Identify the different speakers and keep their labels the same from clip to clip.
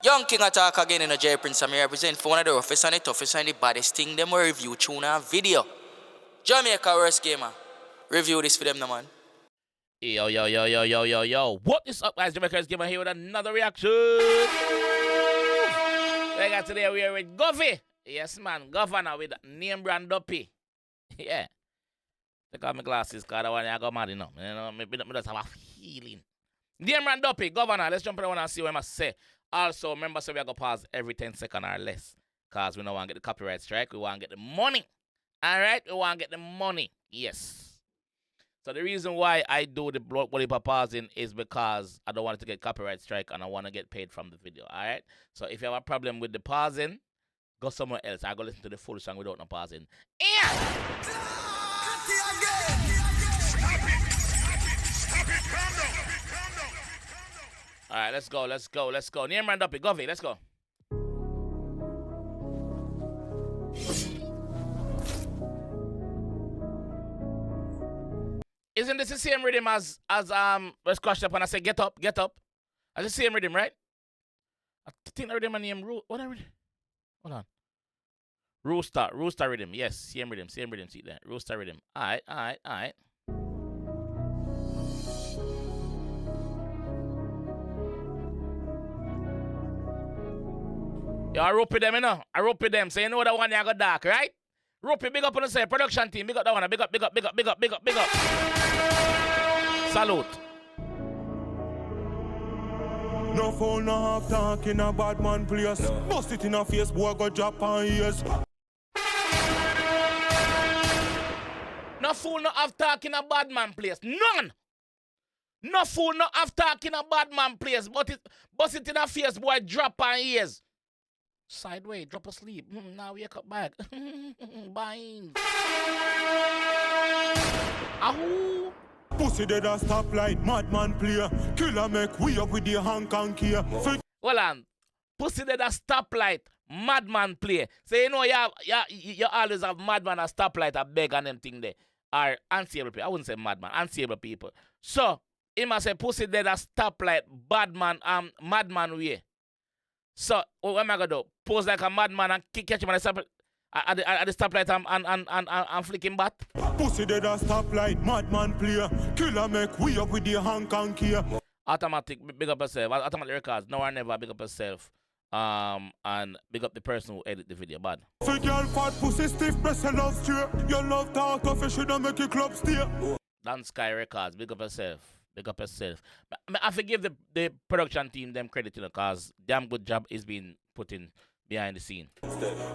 Speaker 1: Young King attack again in a J Prince. I represent for one of the roughest and the toughest and the baddest thing. Them will review tune and video. Jamaica gamer. Review this for them, no man.
Speaker 2: Yo. What is up, guys? Jamaica's gamer here with another reaction. Today we are with Govy. Yes, man. Govana with name brand Duppy. Yeah. Take off my glasses, because I want to go mad, you know. I just have a feeling. Name brand Duppy, Govana. Let's jump in the one and see what I must say. Also, remember, so we are going to pause every 10 seconds or less. Because we don't want to get the copyright strike. We want to get the money. Alright? We want to get the money. Yes. So the reason why I do the body pausing is because I don't want it to get copyright strike and I want to get paid from the video. Alright? So if you have a problem with the pausing, go somewhere else. I go listen to the full song without no pausing. Yeah! Alright, let's go. Name brand Duppy, Govy, let's go. Isn't this the same rhythm as let's crash up and I say get up? That's the same rhythm, right? I think the rhythm and name what rhythm? Hold on. Rooster rhythm, yes, same rhythm, see that. Rooster rhythm. Alright. Yo, I rope with them, you know. So you know that one you got dark, right? Rope, big up on the side. Production team, big up that one. Big up. Salute.
Speaker 3: No phone, no half talk in a bad man place. No. Bust it in a face, boy, go drop on ears.
Speaker 2: No fool, no half talk in a bad man place. None. No fool, no half talk in a bad man place. But bust it in a face, boy, drop on ears. Sideways, drop asleep. Now wake up back. Bind. Ahoo.
Speaker 3: Pussy dead a stoplight, madman player. Killer make we up with the Hong Kong here.
Speaker 2: Hold on. Pussy dead a stoplight, madman play. So you know you always have madman a stoplight, a beg and them thing there. Are unstable people. I wouldn't say madman, unstable people. So he must say pussy dead a stoplight, madman way. So what am I gonna do? Pose like a madman and catch him at the stoplight and flick him back?
Speaker 3: Pussy dead a stoplight, madman player. Killer make we up with the Hong Kong here.
Speaker 2: Automatic, big up yourself. Automatic records, now or never, big up yourself. And big up the person who edit the video, bad.
Speaker 3: For girl fat pussy stiff, press your love straight. Your love talk off, you shoulda make your club steer.
Speaker 2: Dan Sky Records, big up yourself. I forgive the production team them credit, you know, because damn good job is being put in behind the scene.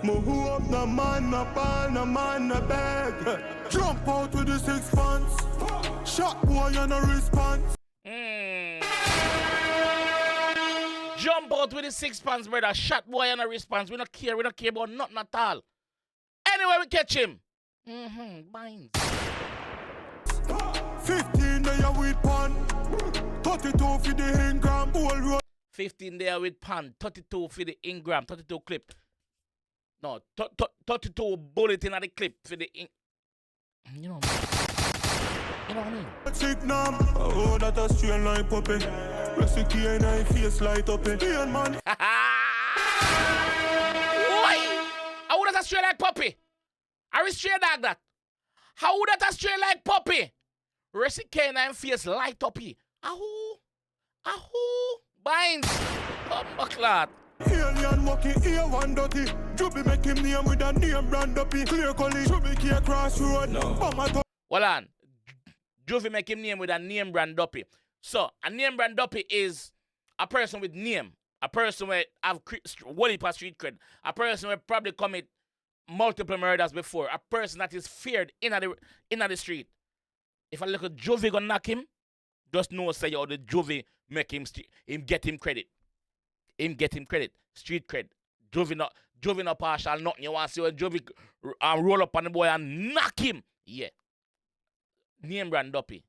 Speaker 3: Move up, no man, no ball, no man, no bag. Jump out with the 6 pants. Shot boy and a response.
Speaker 2: Jump out with the 6 pants, brother. Shot boy and a response. We don't care about nothing at all. Anyway, we catch him. Binds.
Speaker 3: 15 there with pan. 32 for the Ingram whole road.
Speaker 2: 15 there with pan. 32 for the Ingram. 32 clip. No, 32 bullet in the clip for the You know what I mean?
Speaker 3: Signam. Oh, that a straight line puppy. Recipe and I face light up in the man.
Speaker 2: Why? How would that straight like puppy? Are we straight like that? How would that straight like puppy? Recipe canine face light up here. Ahoo. Binds. Clot.
Speaker 3: Alien walking here one dirty. Duppy make him name with a name brand Duppy. Clear collie. Duppy care crossroad. No.
Speaker 2: Hold on. Duppy make him name with a name brand Duppy. So a name brand Duppy is a person with name. A person with have street cred. A person who probably commit multiple murders before. A person that is feared in the street. If a little Juvie gonna knock him, just know say yo the Juvie make him get him credit. Street cred. Juvie not partial nothing. You want to see when Juvie roll up on the boy and knock him. Yeah. Name brand Duppy.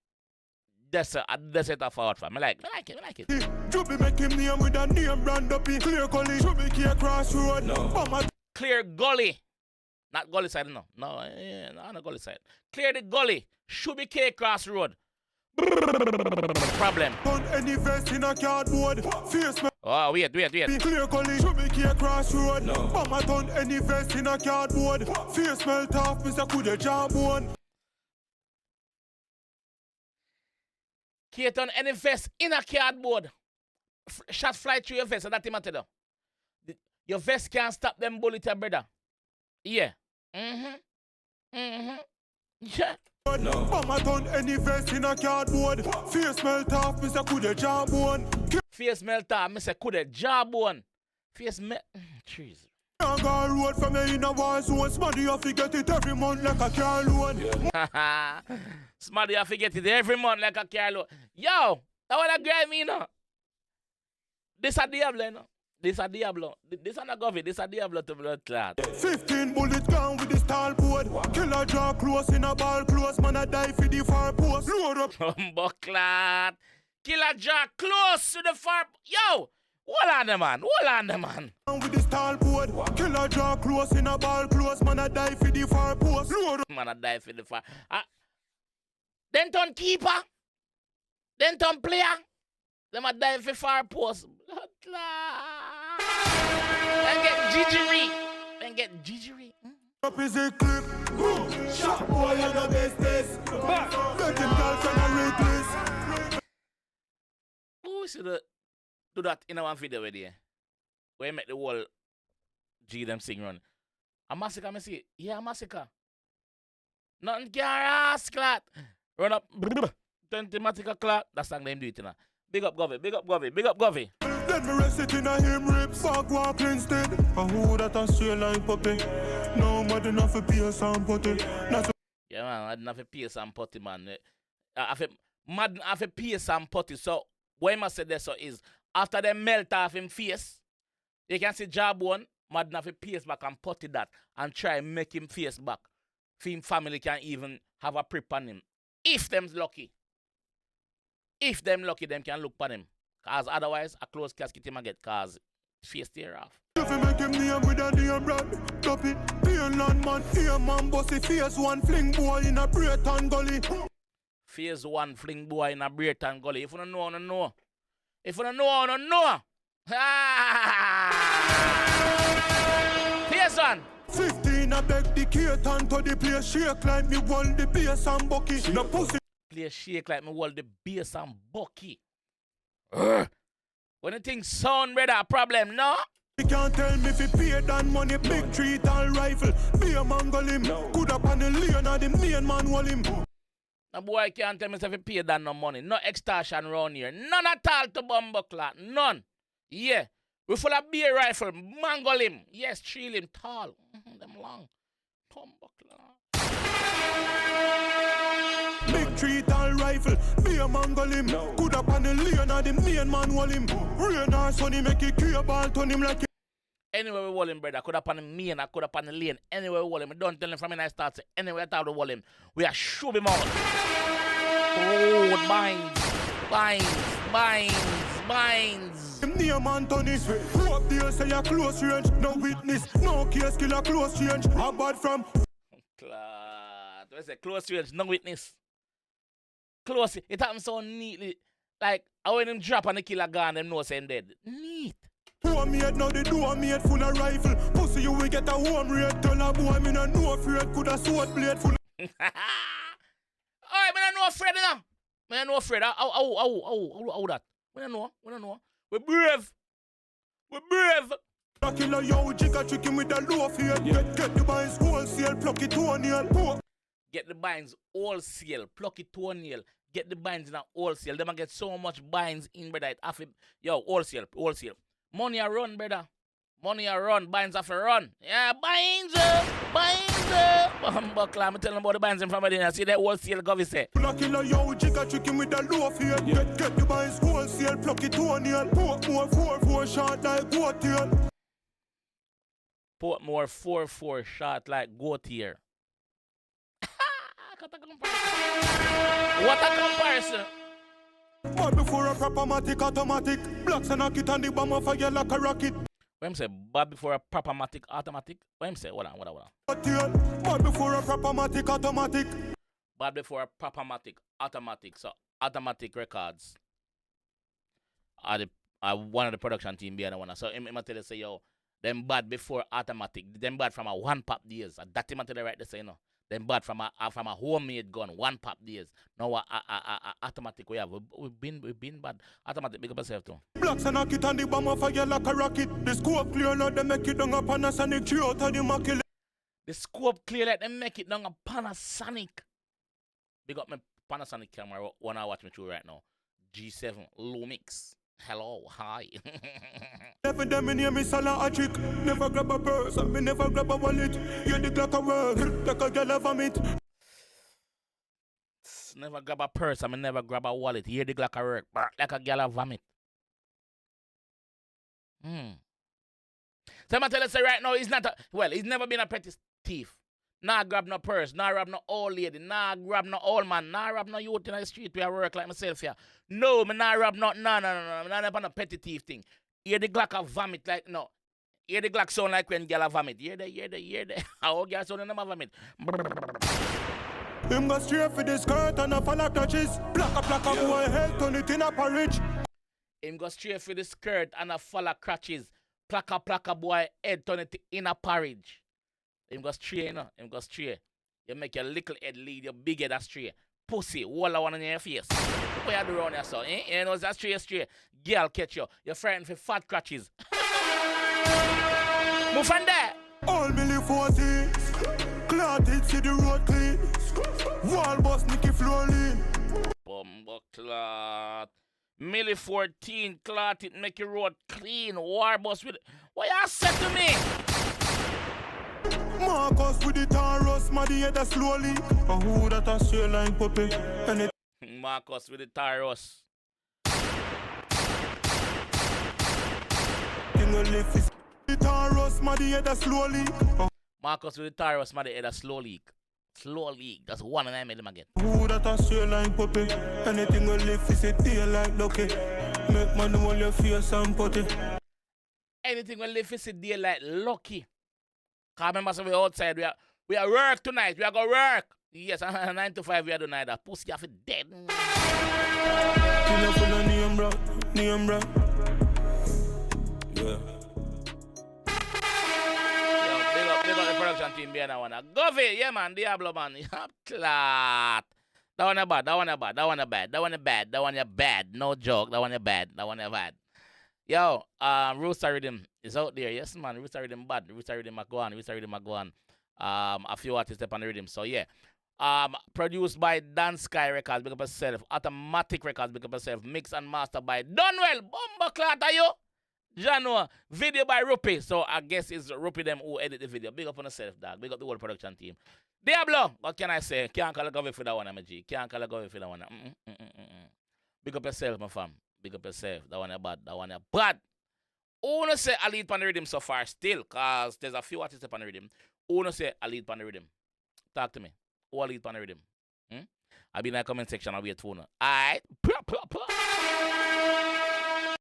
Speaker 2: That's it a forward for. I like it.
Speaker 3: Juvie make him name with a name brand Duppy. Clear gully. Juvie care crossroad. No.
Speaker 2: Clear gully. Not gully side, no. No, not gully side. Clear the gully. Should be 𝐑𝐂𝐂𝐓𝐈𝐎𝐍. Problem.
Speaker 3: Any vest in a cardboard.
Speaker 2: Oh, wait.
Speaker 3: Lyrical, should be care crossroad. No. Mama turn any vest in a cardboard. Face melt off, Mr. Kude jawbone.
Speaker 2: Kate on any vest in a cardboard. Shot fly through your vest, so that's matter though. Your vest can't stop them bullet, brother. Yeah. Yeah.
Speaker 3: No. Mama turn any vest in a cardboard. Face melt off, Mr. Kude jawbone.
Speaker 2: Face melt off, Mr. Kude jawbone. Face melt. Jeez.
Speaker 3: I got a road from me in a war zone. Smarty, you forget it every month like a car loan.
Speaker 2: Smarty, you forget it every month like a car loan. Yo, that what I grind me, you know. This a Diablo, you know. This a Diablo. This a not Govy. This a Diablo to blood clot.
Speaker 3: 15 bullets gone with the stall board. Killer jaw close in a ball close. Man, I die for the far post. Load up.
Speaker 2: Clot. Killer jaw close to the far. Yo, hold on, the man.
Speaker 3: With the stall board. Killer jaw close in a ball close. Man, I die for the far post. Load up.
Speaker 2: Man, I die for the far. Then turn keeper. Then turn player. Them a die for far post. Blood clot. Then get jiggery.
Speaker 3: Up is a clip. Shot boy on the business. Let him girlfriend and reckless.
Speaker 2: We should do that in our video with you. Where you make the whole G them sing run. A massacre, I see. Yeah, a massacre. Nothing can ask, clot. Run up. 20 massacre clot. That's how them do it, you know. Big up Govy.
Speaker 3: Then me rest it in a him rip. Fuck walk instead. A who that a straight like puppy. No mad enough for pierce and putty.
Speaker 2: Yeah, man, mad enough for pierce and putty, man. Mad enough for pierce and putty. So, what I must say there so is, after they melt off him face, you can see jawbone, mad enough for pierce back and putty that, and try make him face back. Him family can even have a prep on him. If them's lucky. If them lucky, them can look on him. Cause otherwise, a close casket him get cause face tear off.
Speaker 3: If you make him name with a name brand, Duppy, Land man, here man, bossy face one fling boy in a Breton gully.
Speaker 2: Phase one fling boy in a Breton gully. If you don't know, don't know. If you don't know, don't know. Phase one.
Speaker 3: 15 I beg the K-tan to the place shake like me hold the bass and bucky. No pussy.
Speaker 2: Play shake like me hold the bass and bucky. When the thing sound, brother, a problem, no?
Speaker 3: You can't tell me if he paid that money, big treat and rifle. Be a mangle him. Good up on the lane or the main man wall him.
Speaker 2: No boy can't tell me if he paid that no money. No extortion around here. None at all to Bumbleclot. None. Yeah. We full of beer rifle. Mangle him. Yes, chill him tall. Them long. Bumbleclot.
Speaker 3: Big treat and rifle. Be a mangle him. Good up on the lane or the main man wall him. Rain or sunny make it clear ball turn him like.
Speaker 2: Anywhere we wall him, brother. Could up on the main, I could up on the lane. Anywhere we wall him. Don't tell him from when I start. Anywhere I thought we wall him. We are shove him out. Oh, binds.
Speaker 3: Name Anthony. Hope they say a close range. No witness. No case kill a close range. A bad from.
Speaker 2: Clad. What's it? Close range. No witness. Close. It happens so neatly. Like, when him drop on the killer gun, them know saying dead. Neat.
Speaker 3: Home made now the door made full of rifle. Pussy you will get a home rate. Tell a boy me no afraid. Could a sword blade full.
Speaker 2: Alright, me no afraid now. Me no afraid. How that? We don't know. We're brave.
Speaker 3: Killer yo jigga trick him with a low fear. Get the binds wholesale, pluck it toenail.
Speaker 2: Get the binds wholesale, pluck it toenail. Get the binds in a wholesale. Them get so much binds in, brother. It have yo wholesale. Money a run, brother. Money a run. Binds have a run. Yeah, binds. Buckler, I'm telling about the binds in from Aidonia. See that wholesale Govy say.
Speaker 3: Killer yo jigga trick him with a low fear. Get the binds wholesale, pluck it toenail. Portmore 4-4 shot like goat tail.
Speaker 2: Portmore 4-4 shot like goat tail. What a comparison.
Speaker 3: But before a proper matic automatic. Blocks and a kit and the bomb fire like a rocket.
Speaker 2: What him say? But before a proper matic automatic? What him say? Hold on.
Speaker 3: But before a proper matic automatic.
Speaker 2: But before a proper matic automatic. So automatic records are one of the production team behind the one. So him tell you say, yo, them bad before automatic. Them bad from a one pop days. That him tell you right there say, you know. Them bad from a homemade gun, one pop days. Now automatic we have. We've been bad. Automatic, big up yourself too.
Speaker 3: Blocks and knock it on the bomb of fire like a rocket. The scope clear now, they make it down a Panasonic. Tree out of the maculate.
Speaker 2: The scope clear like they make it down a Panasonic. Big up my Panasonic camera when I watch me through right now. G7 Lumix. Hello, hi.
Speaker 3: Never them in here, me Salah a trick. Never grab a purse, and me never grab a wallet. You're the Glock a work, like a girl a vomit.
Speaker 2: Never grab a purse, I never grab a wallet. Hear the Glock a work, like a girl a vomit. So I'm tell you say right now, he's not he's never been a petty thief. Nah grab no purse, nah rob no old lady, nah grab no old man, nah rob no youth in the street where I work like myself here. No, me nah rob no, no, not on a petty thief thing. Hear the Glock a vomit like, no. Hear the Glock sound like when girl a vomit. Hear the. How girl sound in them a vomit.
Speaker 3: Him go straight for the skirt and a follow touches. Black a boy head, turn it in a porridge.
Speaker 2: Him go straight for the skirt and a follow crutches. Plaka boy head, turn it in a porridge. Him go straight, you know. Him go straight. You make your little head lead, your big head astray. Pussy, wall one on your face. What you do around your son, eh? You know, that's straight. Girl catch you. You're frightened for fat crutches. Move from there.
Speaker 3: All milli 40s. Clotted, see the road clean. Wall boss, Nicky floor lean.
Speaker 2: Bumbo clot. Milli 14, clot it, make your road clean. War bus with it. What you said to me?
Speaker 3: Marcus with the Taurus, Maddy head a slowly. And who that a straight line puppy? And it
Speaker 2: Marcus with the Taurus.
Speaker 3: thing will lift is the Taurus, Maddy head a slowly.
Speaker 2: Marcus with the Taurus, Maddy head a slow leak. Slow leak. That's one and I made him again.
Speaker 3: Who that a straight line puppy? Anything will lift is a daylight lucky. Make man hold your face and putty.
Speaker 2: Anything will live is a daylight lucky. Cause remember, so we outside. We are work tonight. We are going to work. Yes, 9 to 5 we are doing that. Pussy off it dead.
Speaker 3: Killer full of name, bro. Yeah.
Speaker 2: Big up the production team behind that one. Govy, yeah man, Diablo man. Clat. That one bad. No joke. That one bad. Yo, Rooster Rhythm is out there. Yes, man. Rooster Rhythm bad. Rooster Rhythm a go on. A few artists step on the rhythm. So, yeah. Produced by Dan Sky Records, big up yourself. Automatic Records, big up yourself. Mix and master by Donwell. Bomba Clat, are you? Jano. Video by Ruppy. So, I guess it's Ruppy them who edit the video. Big up on yourself, dog. Big up the whole production team. Diablo, what can I say? Can't call a Govy for that one, MG. Can't call a Govy for that one. Big up yourself, my fam. Big up yourself. That one is bad. Who no say I lead on the rhythm so far still? Because there's a few artists on the rhythm. Who no say I lead on the rhythm? Talk to me. Who I lead on the rhythm? I'll be in the comment section. I'll be a tuner. Alright.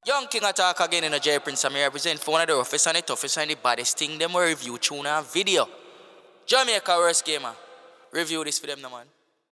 Speaker 1: Young King attack again in a J Prince. I'm here represent for one of the roughest and the toughest and the baddest thing. Them will review tune and video. Jamaica worst gamer. Review this for them, no man.